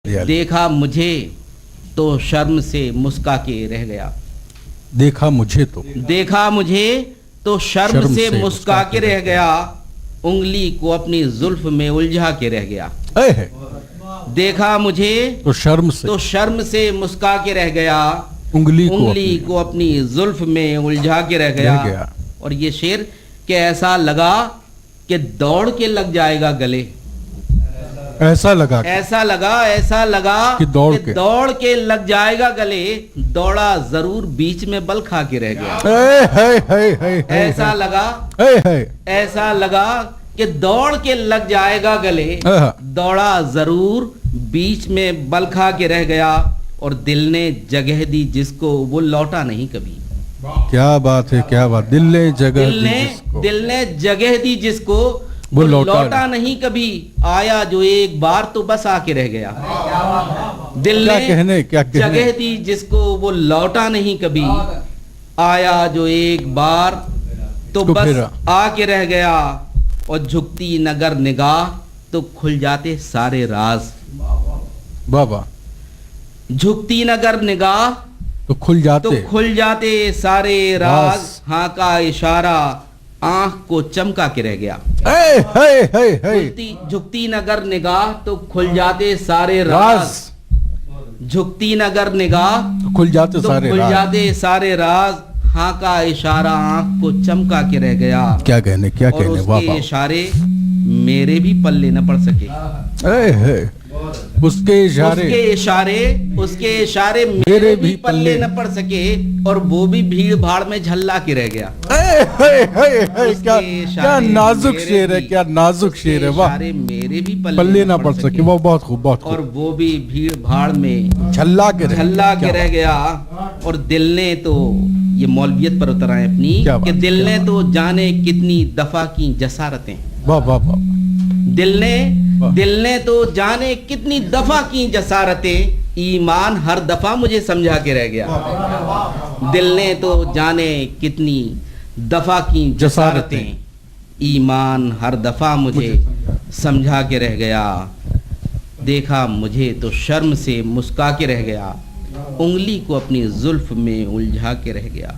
دیکھا مجھے تو شرم سے مسکا کے رہ گیا. دیکھا مجھے تو شرم سے مسکا کے رہ گیا. انگلی کو اپنی زلف میں الجھا کے رہ گیا. دیکھا مجھے تو شرم سے مسکا کے رہ گیا. انگلی کو اپنی زلف میں الجھا کے رہ گیا. اور یہ شعر کہ ایسا لگا کہ دوڑ کے لگ جائے گا گلے. ایسا لگا کہ دوڑ کے لگ جائے گا گلے. دوڑا ضرور بیچ میں بل کھا کے رہ گیا. ایسا لگا کہ دوڑ کے لگ جائے گا گلے. دوڑا ضرور بیچ میں بل کھا کے رہ گیا. اور دل نے جگہ دی جس کو وہ لوٹا نہیں کبھی. کیا بات ہے، کیا بات. دل نے جگہ دی جس کو وہ لوٹا نہیں کبھی. آیا جو ایک بار تو بس آ کے رہ گیا. دل نے جگہ دی جس کو وہ لوٹا نہیں کبھی. آیا جو ایک بار تو بس آ کے رہ گیا. اور جھکتی نگر نگاہ تو کھل جاتے سارے راز. بابا جھکتی نگر نگاہ تو کھل جاتے سارے راز. ہاں کا اشارہ آنکھ کو چمکا کے رہ گیا. جھکتی نگر نگاہ تو کھل جاتے سارے راز. جھکتی نگر نگاہ تو کھل جاتے سارے راز. ہاں کا اشارہ آنکھ کو چمکا کے رہ گیا. کیا کہنے اور اس کے اشارے میرے بھی پلے نہ پڑ سکے. اس کے اشارے میرے بھی پلے نہ پڑ سکے. اور وہ بھی بھیڑ بھاڑ میں جھلا کے رہ گیا. کیا نازک شعر ہے، کیا نازک شعر ہے. واہ، میرے بھی پلے نہ پڑ سکے. وہ بہت خوب، بہت خوب. اور وہ بھی بھیڑ بھاڑ میں جھلا کے رہ گیا. اور دل نے تو یہ مولویت پر اتر آئے اپنی کہ دل نے تو جانے کتنی دفعہ کی جسارتیں. واہ واہ واہ. دل نے تو جانے کتنی دفعہ کی جسارتیں. ایمان ہر دفعہ مجھے سمجھا کے رہ گیا. دل نے تو جانے کتنی دفعہ کی جسارتیں. ایمان ہر دفعہ مجھے سمجھا کے رہ گیا. دیکھا مجھے تو شرم سے مسکا کے رہ گیا. انگلی کو اپنی زلف میں الجھا کے رہ گیا.